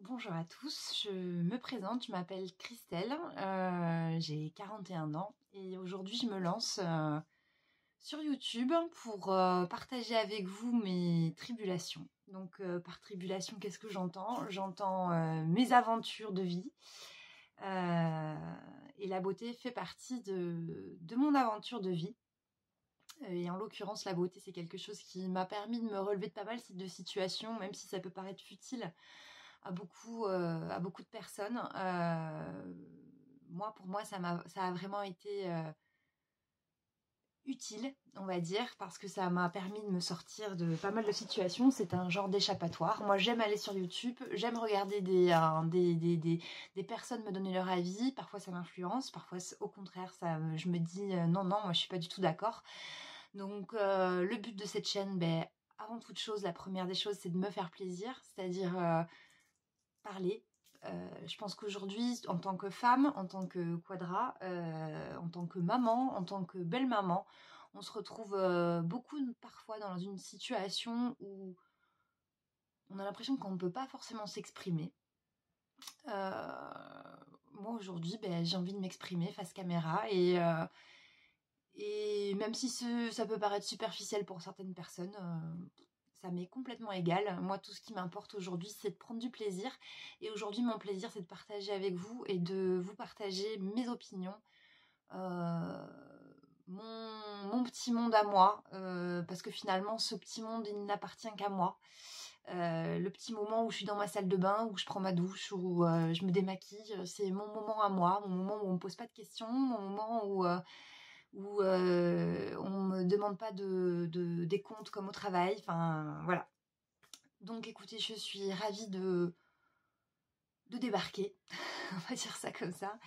Bonjour à tous, je me présente, je m'appelle Christelle, j'ai 41 ans et aujourd'hui je me lance sur YouTube pour partager avec vous mes tribulations. Donc par tribulation, qu'est-ce que j'entends? J'entends mes aventures de vie et la beauté fait partie de mon aventure de vie. Et en l'occurrence, la beauté, c'est quelque chose qui m'a permis de me relever de pas mal de situations, même si ça peut paraître futile à beaucoup de personnes. Pour moi, ça a vraiment été utile, on va dire, parce que ça m'a permis de me sortir de pas mal de situations. C'est un genre d'échappatoire. Moi, j'aime aller sur YouTube, j'aime regarder des personnes me donner leur avis. Parfois, ça m'influence, parfois, au contraire, je me dis non, moi, je suis pas du tout d'accord. Donc, le but de cette chaîne, avant toute chose, la première des choses, c'est de me faire plaisir, c'est-à-dire parler. Je pense qu'aujourd'hui, en tant que femme, en tant que quadra, en tant que maman, en tant que belle maman, on se retrouve beaucoup parfois dans une situation où on a l'impression qu'on ne peut pas forcément s'exprimer. Moi aujourd'hui, j'ai envie de m'exprimer face caméra et même si ça peut paraître superficiel pour certaines personnes, ça m'est complètement égal. Moi, tout ce qui m'importe aujourd'hui, c'est de prendre du plaisir. Et aujourd'hui, mon plaisir, c'est de partager avec vous et de vous partager mes opinions, mon petit monde à moi, parce que finalement, ce petit monde, il n'appartient qu'à moi. Le petit moment où je suis dans ma salle de bain, où je prends ma douche, où je me démaquille, c'est mon moment à moi, mon moment où on me pose pas de questions, mon moment où on me demande pas des comptes comme au travail, enfin voilà. Donc écoutez, je suis ravie de débarquer, on va dire ça comme ça.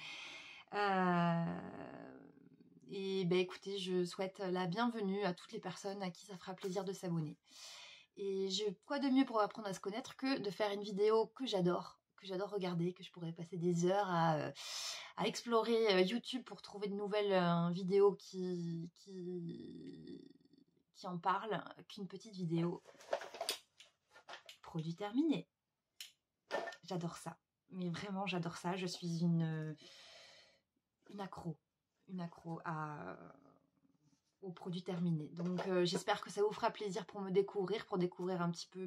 Et écoutez, je souhaite la bienvenue à toutes les personnes à qui ça fera plaisir de s'abonner. Et quoi de mieux pour apprendre à se connaître que de faire une vidéo que j'adore regarder, que je pourrais passer des heures à explorer YouTube pour trouver de nouvelles vidéos qui en parlent, qu'une petite vidéo produit terminé. J'adore ça, mais vraiment j'adore ça. Je suis une accro au produit terminé. Donc j'espère que ça vous fera plaisir pour me découvrir, pour découvrir un petit peu,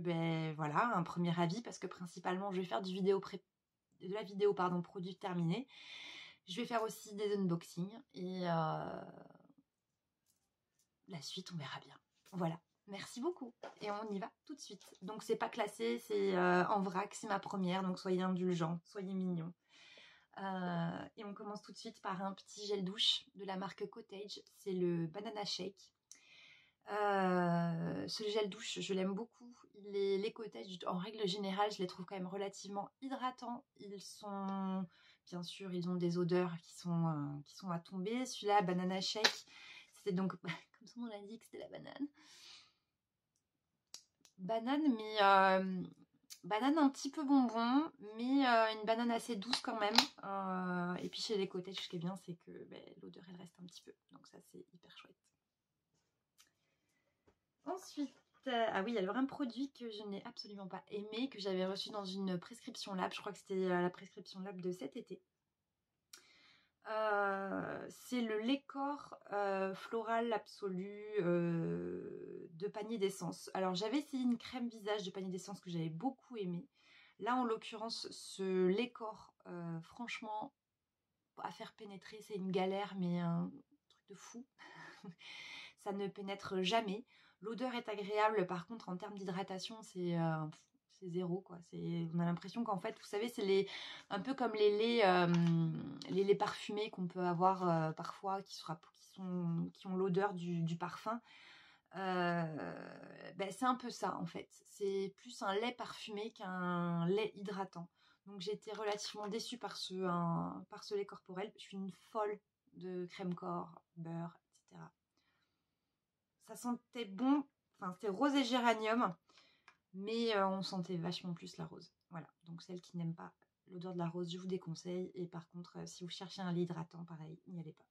voilà, un premier avis, parce que principalement je vais faire de la vidéo produit terminé. Je vais faire aussi des unboxings et la suite on verra bien. Voilà. Merci beaucoup et on y va tout de suite. Donc c'est pas classé, c'est en vrac, c'est ma première, donc soyez indulgents, soyez mignons. Et on commence tout de suite par un petit gel douche de la marque Cottage, c'est le Banana Shake. Ce gel douche, je l'aime beaucoup. Les Cottage, en règle générale, je les trouve quand même relativement hydratants. Bien sûr, ils ont des odeurs qui sont à tomber. Celui-là, Banana Shake, c'était donc, comme son nom l'indique, c'était la banane. Banane un petit peu bonbon, mais une banane assez douce quand même. Et puis chez les Cottage, ce qui est bien, c'est que l'odeur, elle reste un petit peu. Donc ça, c'est hyper chouette. Ensuite, ah oui, il y a un produit que je n'ai absolument pas aimé, que j'avais reçu dans une prescription lab. Je crois que c'était la prescription lab de cet été. C'est le Lécor floral absolu de panier d'essence. Alors j'avais essayé une crème visage de panier d'essence que j'avais beaucoup aimé. Là en l'occurrence ce Lécor, franchement à faire pénétrer c'est une galère, mais un truc de fou. Ça ne pénètre jamais. L'odeur est agréable, par contre en termes d'hydratation c'est zéro quoi. On a l'impression qu'en fait, vous savez, c'est un peu comme les laits parfumés qu'on peut avoir parfois, qui ont l'odeur du parfum. C'est un peu ça en fait. C'est plus un lait parfumé qu'un lait hydratant. Donc j'ai été relativement déçue par ce lait corporel. Je suis une folle de crème corps, beurre, etc. Ça sentait bon, enfin c'était rose et géranium. Mais on sentait vachement plus la rose. Voilà, donc celle qui n'aime pas l'odeur de la rose, je vous déconseille. Et par contre, si vous cherchez un lait hydratant, pareil, n'y allez pas.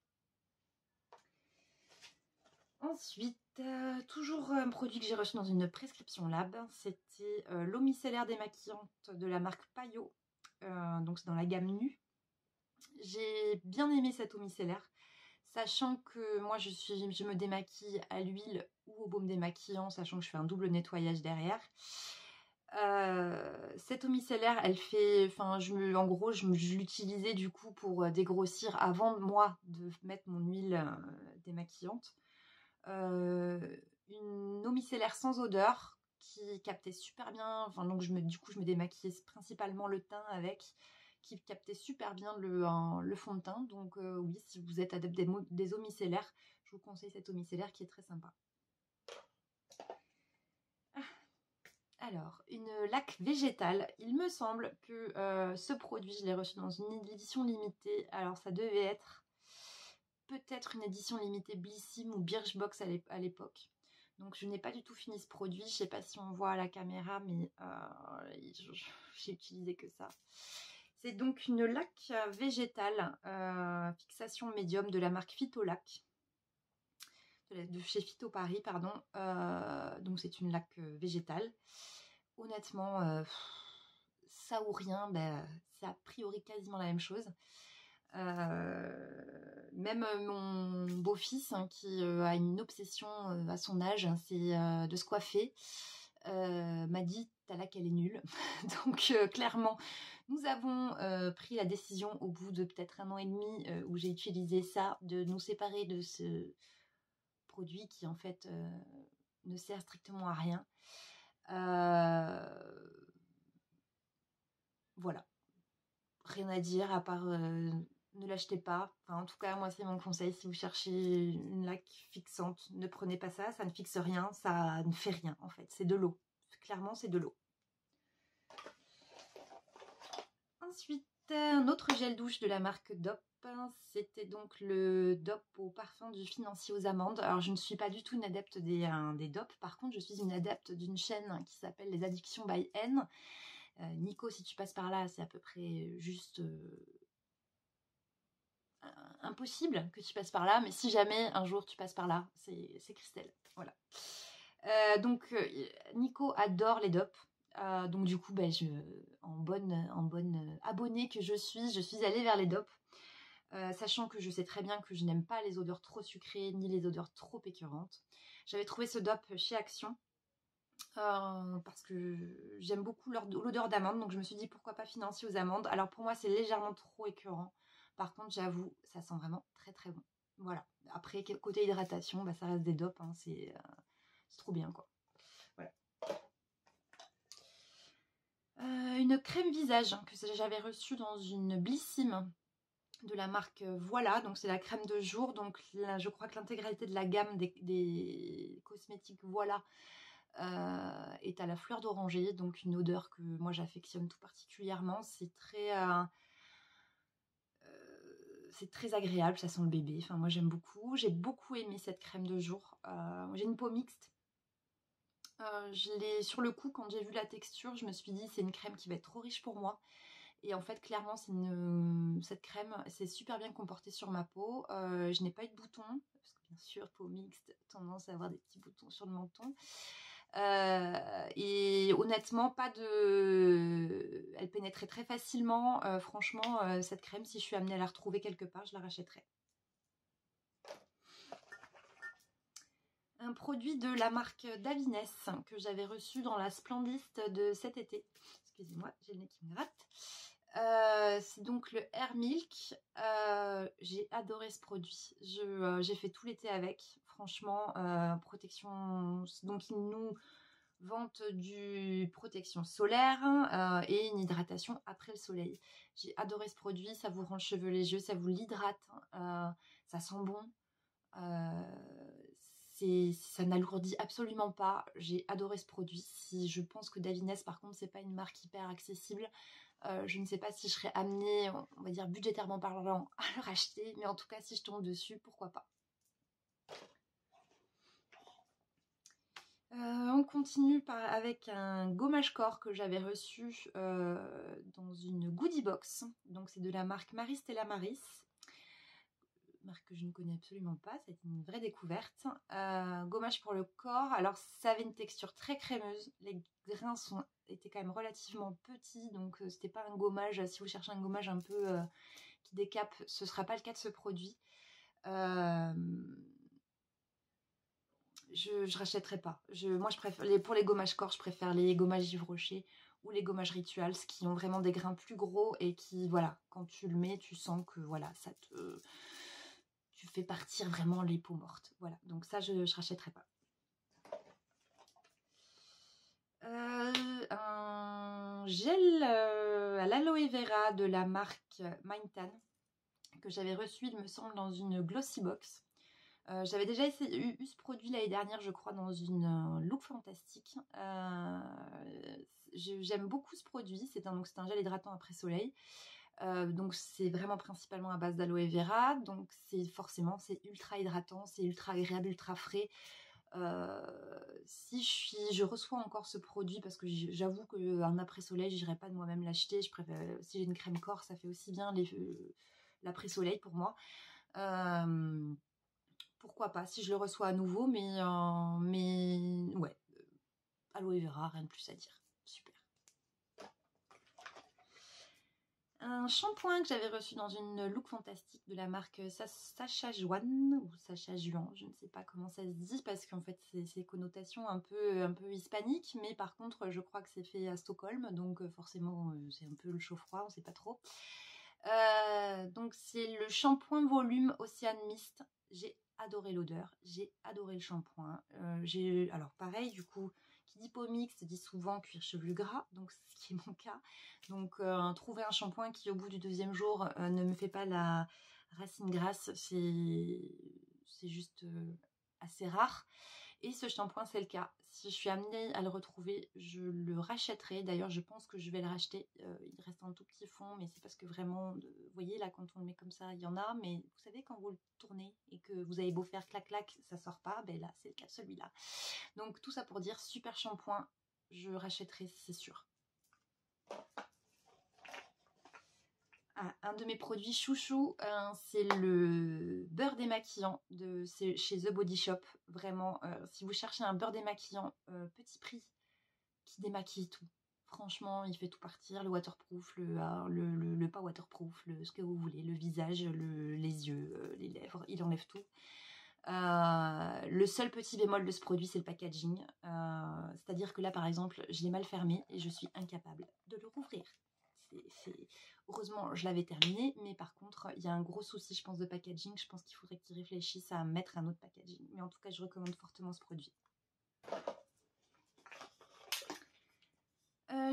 Ensuite, toujours un produit que j'ai reçu dans une prescription lab, c'était l'eau micellaire démaquillante de la marque Payot. Donc c'est dans la gamme nue. J'ai bien aimé cette eau micellaire, sachant que moi je me démaquille à l'huile ou au baume démaquillant, sachant que je fais un double nettoyage derrière. Cette eau micellaire, elle fait, en gros, je l'utilisais du coup pour dégrossir avant moi de mettre mon huile démaquillante. Une eau micellaire sans odeur qui captait super bien, donc du coup je me démaquillais principalement le teint avec, qui captait super bien le fond de teint. Donc oui, si vous êtes adepte des eaux micellaires, je vous conseille cette eau micellaire qui est très sympa. Alors, une laque végétale. Il me semble que ce produit, je l'ai reçu dans une édition limitée. Alors, ça devait être peut-être une édition limitée Blissim ou Birchbox à l'époque. Donc, je n'ai pas du tout fini ce produit. Je ne sais pas si on voit à la caméra, mais j'ai utilisé que ça. C'est donc une laque végétale, fixation médium de la marque Phytolac. De chez Phyto Paris, pardon. Donc c'est une laque végétale. Honnêtement, ça ou rien, c'est a priori quasiment la même chose. Même mon beau-fils, qui a une obsession à son âge, c'est de se coiffer, m'a dit ta laque elle est nulle. Donc clairement, nous avons pris la décision au bout de peut-être 1 an et demi où j'ai utilisé ça, de nous séparer de ce produit qui en fait ne sert strictement à rien. Voilà, rien à dire à part ne l'achetez pas. En tout cas, moi c'est mon conseil. Si vous cherchez une laque fixante, ne prenez pas ça. Ça ne fixe rien, ça ne fait rien en fait. C'est de l'eau. Clairement, c'est de l'eau. Ensuite, un autre gel douche de la marque DOP. C'était donc le DOP au parfum du financier aux amandes. Alors, je ne suis pas du tout une adepte des DOP. Par contre, je suis une adepte d'une chaîne qui s'appelle Les Addictions by N. Nico, si tu passes par là, c'est à peu près juste impossible que tu passes par là. Mais si jamais un jour tu passes par là, c'est Christelle. Voilà. Donc, Nico adore les DOP. Donc du coup, en bonne abonnée que je suis allée vers les DOP. Sachant que je sais très bien que je n'aime pas les odeurs trop sucrées ni les odeurs trop écœurantes. J'avais trouvé ce DOP chez Action parce que j'aime beaucoup l'odeur d'amande, donc je me suis dit pourquoi pas financier aux amandes. Alors pour moi c'est légèrement trop écœurant, par contre j'avoue ça sent vraiment très très bon. Voilà, après côté hydratation, ça reste des DOP, c'est trop bien quoi. Voilà. Une crème visage que j'avais reçue dans une Blissim de la marque Voilà, donc c'est la crème de jour. Donc là, je crois que l'intégralité de la gamme des cosmétiques Voilà est à la fleur d'oranger, donc une odeur que moi j'affectionne tout particulièrement. C'est très agréable, ça sent le bébé. Enfin, moi j'aime beaucoup. J'ai beaucoup aimé cette crème de jour. J'ai une peau mixte. Je l'ai sur le coup, quand j'ai vu la texture, je me suis dit c'est une crème qui va être trop riche pour moi. Et en fait, clairement, cette crème s'est super bien comportée sur ma peau. Je n'ai pas eu de boutons, parce que bien sûr, peau mixte, tendance à avoir des petits boutons sur le menton. Et honnêtement, elle pénétrait très facilement. Franchement, cette crème, si je suis amenée à la retrouver quelque part, je la rachèterai. Un produit de la marque Davines que j'avais reçu dans la Splendiste de cet été. Excusez-moi, j'ai le nez qui me gratte. C'est donc le Air Milk. J'ai adoré ce produit. J'ai fait tout l'été avec. Franchement, protection. Donc, ils nous vendent du protection solaire et une hydratation après le soleil. J'ai adoré ce produit. Ça vous rend le cheveu léger, ça vous l'hydrate. Ça sent bon. Ça n'alourdit absolument pas. J'ai adoré ce produit. Je pense que Davines, par contre, c'est pas une marque hyper accessible. Je ne sais pas si je serais amenée, on va dire budgétairement parlant, à le racheter, mais en tout cas, si je tombe dessus, pourquoi pas. On continue avec un gommage corps que j'avais reçu dans une goodie box. Donc c'est de la marque Maris Stella Maris. marque que je ne connais absolument pas, ça a été une vraie découverte. Gommage pour le corps, alors ça avait une texture très crémeuse, les grains étaient quand même relativement petits, donc c'était pas un gommage, si vous cherchez un gommage un peu qui décape, ce sera pas le cas de ce produit. Je rachèterai pas. Moi, je préfère pour les gommages corps, je préfère les gommages Yves Rocher ou les gommages Rituals qui ont vraiment des grains plus gros et qui, voilà, quand tu le mets, tu sens que voilà, tu fais partir vraiment les peaux mortes. Voilà, donc ça, je rachèterai pas. Un gel à l'aloe vera de la marque Mindtan que j'avais reçu, il me semble, dans une glossy box. J'avais déjà eu ce produit l'année dernière, je crois, dans une Look Fantastique. J'aime beaucoup ce produit. C'est un gel hydratant après soleil. Donc c'est vraiment principalement à base d'aloe vera. Donc c'est ultra hydratant, c'est ultra agréable, ultra frais. Si je reçois encore ce produit, parce que j'avoue qu'un après soleil, j'irai pas de moi-même l'acheter. Je préfère, si j'ai une crème corps, ça fait aussi bien l'après soleil pour moi. Pourquoi pas, si je le reçois à nouveau, mais ouais, aloe vera, rien de plus à dire. Super. Un shampoing que j'avais reçu dans une Look Fantastique de la marque Sacha Juan ou Sacha Juan, je ne sais pas comment ça se dit parce qu'en fait c'est connotation un peu hispanique, mais par contre je crois que c'est fait à Stockholm, donc forcément c'est un peu le chaud-froid, on ne sait pas trop. Donc c'est le shampoing volume Ocean Mist. J'ai adoré l'odeur, j'ai adoré le shampoing. Alors pareil, du coup, qui dit peau mixte dit souvent cuir chevelu gras, donc ce qui est mon cas. Donc trouver un shampoing qui au bout du 2e jour ne me fait pas la racine grasse, c'est juste assez rare. Et ce shampoing, c'est le cas. Si je suis amenée à le retrouver, je le rachèterai. D'ailleurs, je pense que je vais le racheter. Il reste un tout petit fond, mais c'est parce que vraiment, vous voyez, là, quand on le met comme ça, il y en a. Mais vous savez, quand vous le tournez et que vous avez beau faire clac-clac, ça sort pas. Ben là, c'est le cas de celui-là. Donc, tout ça pour dire, super shampoing. Je rachèterai, c'est sûr. Un de mes produits chouchou, c'est le beurre démaquillant chez The Body Shop. Vraiment, si vous cherchez un beurre démaquillant petit prix qui démaquille tout. Franchement, il fait tout partir, le waterproof, le pas waterproof, ce que vous voulez, le visage, les yeux, les lèvres, il enlève tout. Le seul petit bémol de ce produit, c'est le packaging. C'est-à-dire que là, par exemple, je l'ai mal fermé et je suis incapable de le rouvrir. Heureusement, je l'avais terminé, mais par contre, il y a un gros souci, je pense, de packaging. Je pense qu'il faudrait qu'ils réfléchissent à mettre un autre packaging. Mais en tout cas, je recommande fortement ce produit.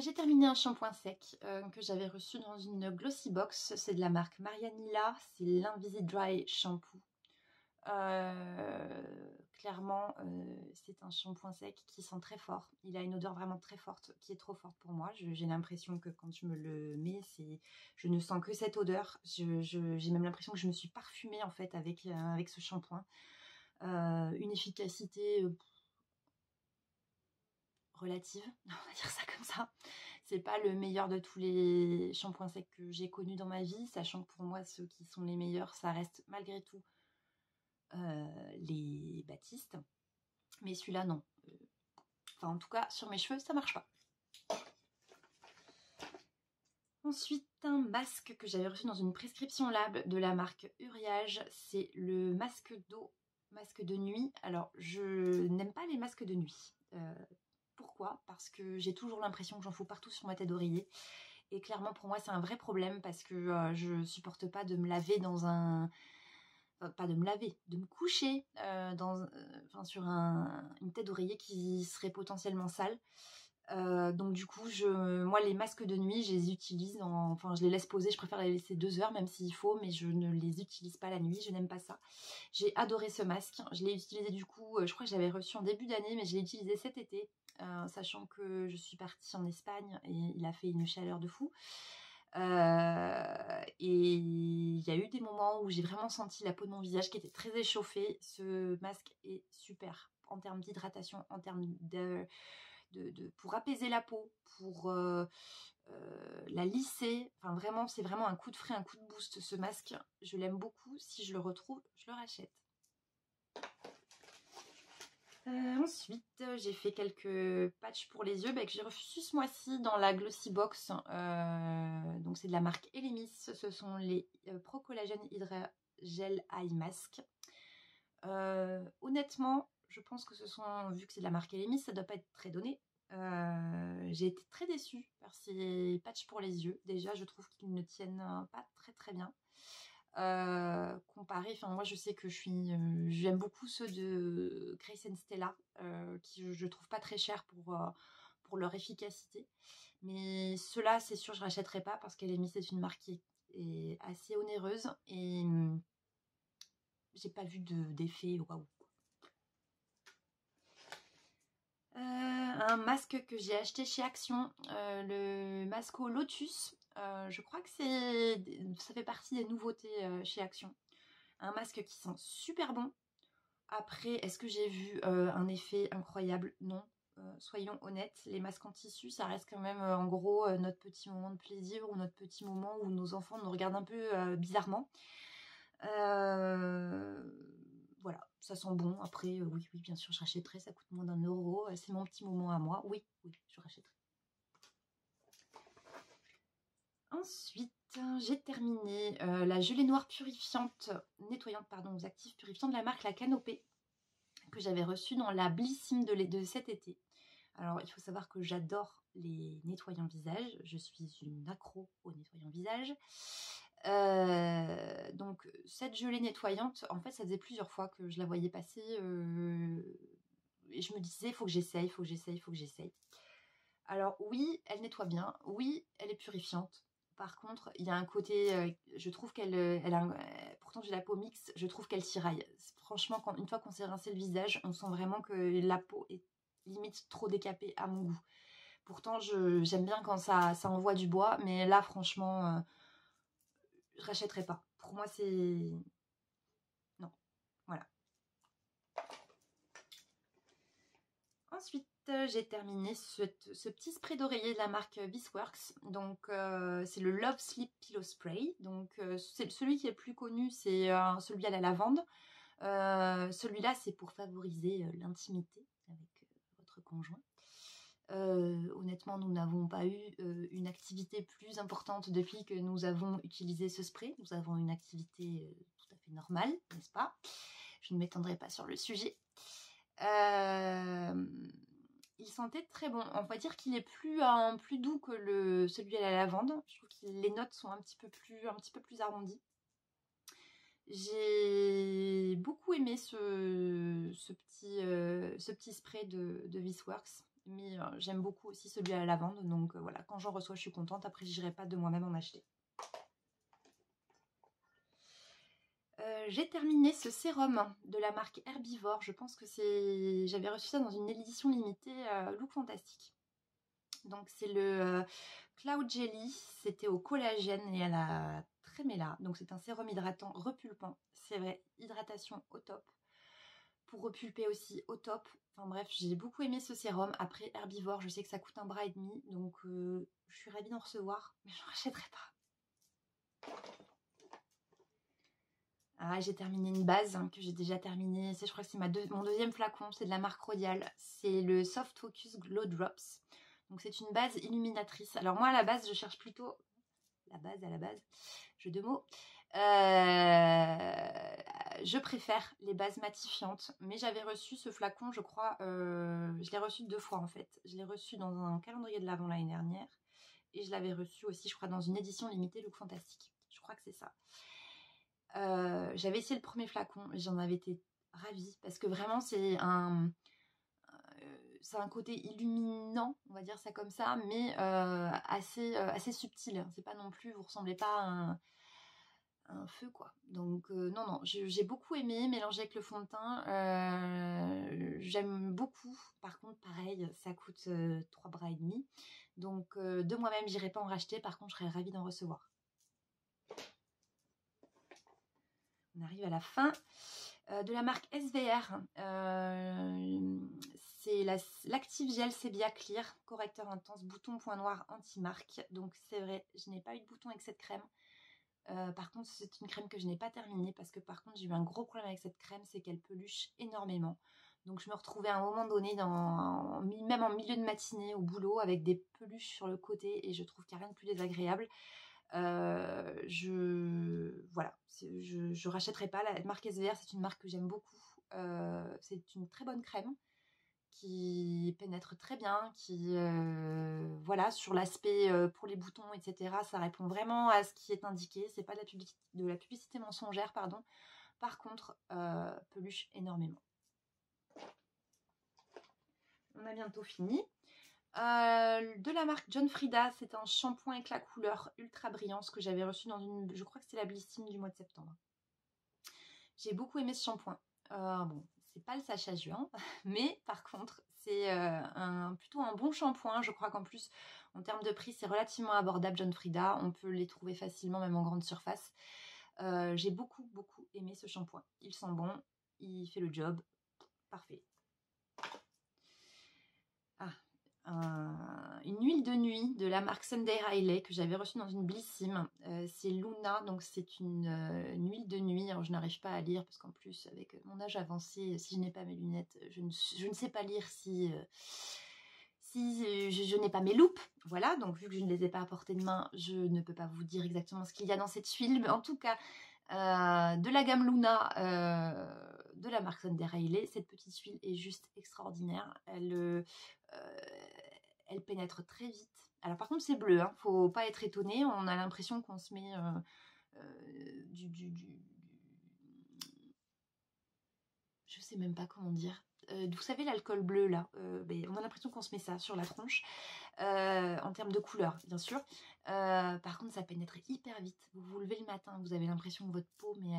J'ai terminé un shampoing sec que j'avais reçu dans une glossy box. C'est de la marque Marianilla. C'est l'Invisi Dry Shampoo. Clairement, c'est un shampoing sec qui sent très fort. Il a une odeur vraiment très forte, qui est trop forte pour moi. J'ai l'impression que quand je me le mets, je ne sens que cette odeur. J'ai même l'impression que je me suis parfumée en fait avec ce shampoing. Une efficacité relative, on va dire ça comme ça. C'est pas le meilleur de tous les shampoings secs que j'ai connus dans ma vie, sachant que pour moi, ceux qui sont les meilleurs, ça reste malgré tout les Baptiste. Mais celui-là, non. Enfin, en tout cas, sur mes cheveux, ça marche pas. Ensuite, un masque que j'avais reçu dans une prescription lab de la marque Uriage. C'est le masque d'eau, masque de nuit. Alors, je n'aime pas les masques de nuit. Pourquoi ? Parce que j'ai toujours l'impression que j'en fous partout sur ma tête d'oreiller. Et clairement, pour moi, c'est un vrai problème parce que je supporte pas de me laver dans un... Enfin, pas de me laver, de me coucher sur une tête d'oreiller qui serait potentiellement sale. Donc du coup, moi, les masques de nuit, je les utilise, je les laisse poser. Je préfère les laisser 2 heures, même s'il faut, mais je ne les utilise pas la nuit. Je n'aime pas ça. J'ai adoré ce masque. Je l'ai utilisé du coup, je crois que je l'avais reçu en début d'année, mais je l'ai utilisé cet été, sachant que je suis partie en Espagne et il a fait une chaleur de fou. Et il y a eu des moments où j'ai vraiment senti la peau de mon visage qui était très échauffée. Ce masque est super en termes d'hydratation, en termes pour apaiser la peau, pour la lisser. Enfin vraiment, c'est vraiment un coup de frais, un coup de boost ce masque. Je l'aime beaucoup. Si je le retrouve, je le rachète. Ensuite, j'ai fait quelques patchs pour les yeux que j'ai reçus ce mois-ci dans la Glossy Box. Donc c'est de la marque Elemis. Ce sont les Pro Collagen Hydra Gel Eye Mask. Honnêtement, je pense que vu que c'est de la marque Elemis, ça doit pas être très donné. J'ai été très déçue par ces patchs pour les yeux. Déjà, je trouve qu'ils ne tiennent pas très très bien. Comparé, enfin moi je sais que j'aime beaucoup ceux de Grace Stella, qui je trouve pas très chers pour leur efficacité. Mais ceux-là, c'est sûr, je rachèterai pas parce qu'Elemis c'est une marque qui est assez onéreuse et j'ai pas vu d'effet waouh. Un masque que j'ai acheté chez Action, le Masco Lotus. Je crois que ça fait partie des nouveautés chez Action. Un masque qui sent super bon. Après, est-ce que j'ai vu un effet incroyable? Non. Soyons honnêtes, les masques en tissu, ça reste quand même en gros notre petit moment de plaisir ou notre petit moment où nos enfants nous regardent un peu bizarrement. Voilà, ça sent bon. Après, oui, bien sûr, je rachèterai. Ça coûte moins d'1 €. C'est mon petit moment à moi. Oui, je rachèterai. Ensuite, j'ai terminé la gelée noire nettoyante aux actifs purifiants de la marque La Canopée, que j'avais reçue dans la Blissim de cet été. Alors, il faut savoir que j'adore les nettoyants visage. Je suis une accro aux nettoyants visage. Donc, cette gelée nettoyante, en fait, ça faisait plusieurs fois que je la voyais passer. Et je me disais, il faut que j'essaye. Alors, oui, elle nettoie bien. Oui, elle est purifiante. Par contre, il y a un côté, je trouve pourtant j'ai la peau mixte, je trouve qu'elle tiraille. Franchement, une fois qu'on s'est rincé le visage, on sent vraiment que la peau est limite trop décapée à mon goût. Pourtant, j'aime bien quand ça envoie du bois, mais là, franchement, je rachèterai pas. Pour moi, c'est... Non, voilà. Ensuite, j'ai terminé ce petit spray d'oreiller de la marque Visworks. Donc, c'est le Love Sleep Pillow Spray. Donc, c'est celui qui est le plus connu, c'est celui à la lavande. Celui-là, c'est pour favoriser l'intimité avec votre conjoint. Honnêtement, nous n'avons pas eu une activité plus importante depuis que nous avons utilisé ce spray. Nous avons une activité tout à fait normale, n'est-ce pas? Je ne m'étendrai pas sur le sujet. Il sentait très bon. On va dire qu'il est plus doux que celui à la lavande. Je trouve que les notes sont un petit peu plus arrondies. J'ai beaucoup aimé ce petit spray de Visworks. Mais j'aime beaucoup aussi celui à la lavande. Donc voilà, quand j'en reçois, je suis contente. Après, je n'irai pas de moi-même en acheter. J'ai terminé ce sérum de la marque Herbivore. Je pense que j'avais reçu ça dans une édition limitée Look Fantastique. Donc c'est le Cloud Jelly. C'était au collagène et à la trémella. Donc c'est un sérum hydratant repulpant. C'est vrai, hydratation au top. Pour repulper aussi au top. Enfin bref, j'ai beaucoup aimé ce sérum. Après Herbivore, je sais que ça coûte 1,5 €. Donc je suis ravie d'en recevoir. Mais je n'en rachèterai pas. Ah, j'ai terminé une base que j'ai déjà terminée. Je crois que c'est mon deuxième flacon. C'est de la marque Rodial. C'est le Soft Focus Glow Drops. Donc c'est une base illuminatrice. Alors moi à la base, je cherche plutôt... La base, jeu de mots. Je préfère les bases matifiantes. Mais j'avais reçu ce flacon, je crois... je l'ai reçu 2 fois en fait. Je l'ai reçu dans un calendrier de l'Avent l'année dernière. Et je l'avais reçu aussi, je crois, dans une édition limitée Look Fantastique. Je crois que c'est ça. J'avais essayé le premier flacon et j'en avais été ravie parce que vraiment c'est un côté illuminant, on va dire ça comme ça, mais assez subtil. C'est pas non plus, vous ressemblez pas à un feu quoi. Donc non, j'ai beaucoup aimé mélanger avec le fond de teint. J'aime beaucoup. Par contre, pareil, ça coûte 3,5 €. Donc de moi-même, j'irai pas en racheter. Par contre, je serais ravie d'en recevoir. On arrive à la fin. De la marque SVR, c'est l'Active Gel Sebia Clear, correcteur intense, bouton point noir anti-marque. Donc c'est vrai, je n'ai pas eu de bouton avec cette crème. Par contre, c'est une crème que je n'ai pas terminée parce que par contre, j'ai eu un gros problème avec cette crème, c'est qu'elle peluche énormément. Donc je me retrouvais à un moment donné, même en milieu de matinée au boulot, avec des peluches sur le côté et je trouve qu'il n'y a rien de plus désagréable. Voilà, je rachèterai pas la marque SVR, c'est une marque que j'aime beaucoup. C'est une très bonne crème qui pénètre très bien, qui voilà, sur l'aspect pour les boutons, etc. Ça répond vraiment à ce qui est indiqué. C'est pas de la publicité mensongère, pardon. Par contre, peluche énormément. On a bientôt fini. De la marque John Frieda, c'est un shampoing avec la couleur ultra brillance que j'avais reçu dans une, je crois que c'est la Blissime du mois de septembre. J'ai beaucoup aimé ce shampoing. Bon, c'est pas le Sacha Juin, mais par contre, c'est plutôt un bon shampoing. Je crois qu'en plus, en termes de prix, c'est relativement abordable, John Frieda. On peut les trouver facilement, même en grande surface. J'ai beaucoup aimé ce shampoing. Il sent bon, il fait le job. Parfait. Une huile de nuit de la marque Sunday Riley que j'avais reçue dans une Blissime. C'est Luna, donc c'est une huile de nuit. Alors je n'arrive pas à lire parce qu'en plus avec mon âge avancé, si je n'ai pas mes lunettes, je ne sais pas lire si je n'ai pas mes loupes. Voilà, donc vu que je ne les ai pas à portée de main, je ne peux pas vous dire exactement ce qu'il y a dans cette huile. Mais en tout cas, de la gamme Luna de la marque Sunday Riley, cette petite huile est juste extraordinaire. Elle pénètre très vite. Alors par contre c'est bleu, hein, faut pas être étonné, on a l'impression qu'on se met je sais même pas comment dire. Vous savez l'alcool bleu là, on a l'impression qu'on se met ça sur la tronche, en termes de couleur bien sûr. Par contre ça pénètre hyper vite. Vous vous levez le matin, vous avez l'impression que votre peau, mais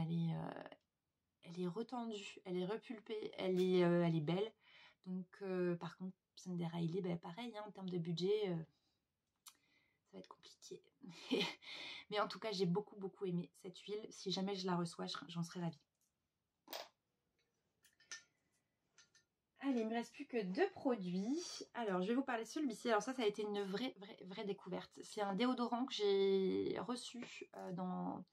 elle est retendue, elle est repulpée, elle est belle. Donc par contre Sunday Riley, pareil, hein, en termes de budget, ça va être compliqué. Mais en tout cas, j'ai beaucoup aimé cette huile. Si jamais je la reçois, j'en serais ravie. Allez, il ne me reste plus que 2 produits. Alors, je vais vous parler de celui-ci. Alors ça a été une vraie découverte. C'est un déodorant que j'ai reçu dans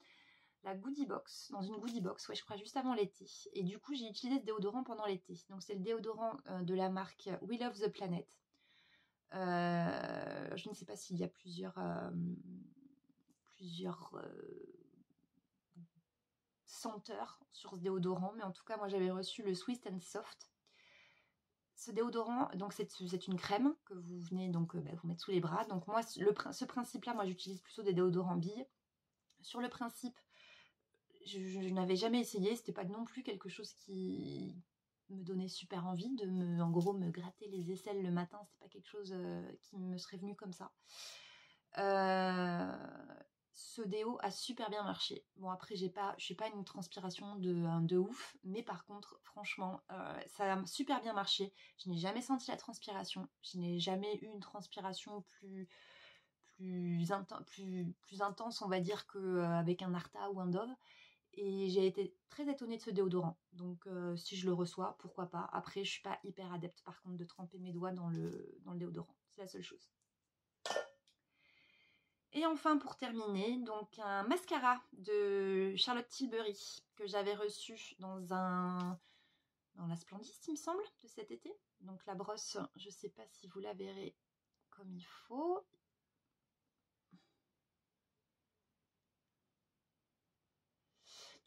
la goodie box, dans une goodie box, ouais, je crois juste avant l'été. Et du coup, j'ai utilisé ce déodorant pendant l'été. Donc, c'est le déodorant de la marque We Love the Planet. Je ne sais pas s'il y a plusieurs senteurs sur ce déodorant, mais en tout cas, moi, j'avais reçu le Sweet and Soft. Ce déodorant, donc c'est une crème que vous venez donc vous mettre sous les bras. Donc moi, ce principe-là, moi, j'utilise plutôt des déodorants billes. Sur le principe, je n'avais jamais essayé. C'était pas non plus quelque chose qui me donnait super envie de en gros, me gratter les aisselles le matin. C'était pas quelque chose qui me serait venu comme ça. Ce déo a super bien marché. Bon, après, je suis pas une transpiration de ouf, mais par contre, franchement, ça a super bien marché. Je n'ai jamais senti la transpiration. Je n'ai jamais eu une transpiration plus intense, on va dire, qu'avec un Arta ou un Dove. Et j'ai été très étonnée de ce déodorant. Donc, si je le reçois, pourquoi pas. Après, je suis pas hyper adepte, par contre, de tremper mes doigts dans le déodorant. C'est la seule chose. Et enfin, pour terminer, donc un mascara de Charlotte Tilbury que j'avais reçu dans la Splendiste, il me semble, de cet été. Donc la brosse, je ne sais pas si vous la verrez comme il faut.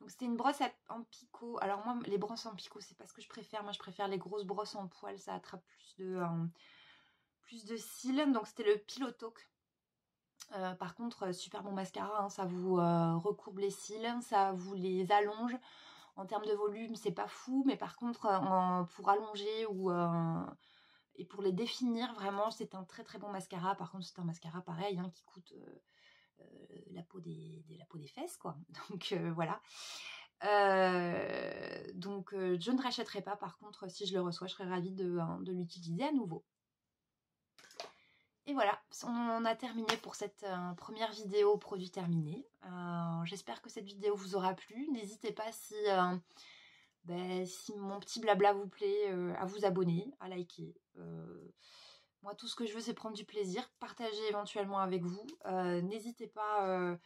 Donc c'était une brosse en picot. Alors moi, les brosses en picot, c'est pas ce que je préfère. Moi, je préfère les grosses brosses en poil. Ça attrape plus de cils. Donc c'était le Pillow Talk. Par contre, super bon mascara, hein, ça vous recourbe les cils, ça vous les allonge. En termes de volume, c'est pas fou, mais par contre, pour allonger et pour les définir, vraiment, c'est un très bon mascara. Par contre, c'est un mascara pareil, hein, qui coûte la peau des fesses, quoi. Donc voilà. Donc je ne rachèterai pas. Par contre, si je le reçois, je serais ravie de l'utiliser à nouveau. Et voilà, on a terminé pour cette première vidéo produit terminé. J'espère que cette vidéo vous aura plu. N'hésitez pas si ben, si mon petit blabla vous plaît, à vous abonner, à liker. Moi, tout ce que je veux, c'est prendre du plaisir, partager éventuellement avec vous. N'hésitez pas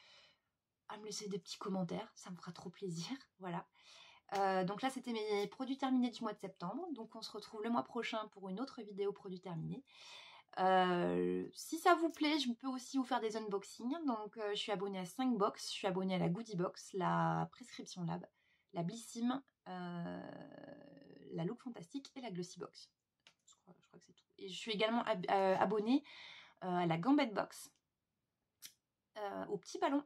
à me laisser des petits commentaires, ça me fera trop plaisir. Voilà. Donc là, c'était mes produits terminés du mois de septembre. Donc on se retrouve le mois prochain pour une autre vidéo produits terminés. Si ça vous plaît, je peux aussi vous faire des unboxings. Donc je suis abonnée à 5 box. Je suis abonnée à la Goodie Box, la Prescription Lab, la Blissim, la Look Fantastique et la Glossy Box. Je crois que c'est tout. Et je suis également abonnée à la Gambette Box, au Petit Ballon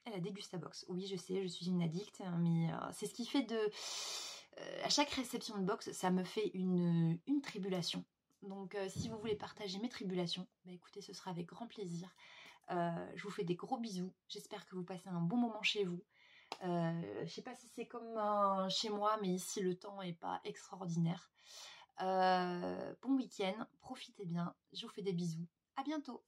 et la Dégustabox. Oui, je sais, je suis une addict, mais c'est ce qui fait de... à chaque réception de box, ça me fait une tribulation. Donc si vous voulez partager mes tribulations, bah, écoutez, ce sera avec grand plaisir. Je vous fais des gros bisous. J'espère que vous passez un bon moment chez vous. Je sais pas si c'est comme chez moi, mais ici le temps est pas extraordinaire. Bon week-end, profitez bien. Je vous fais des bisous. À bientôt.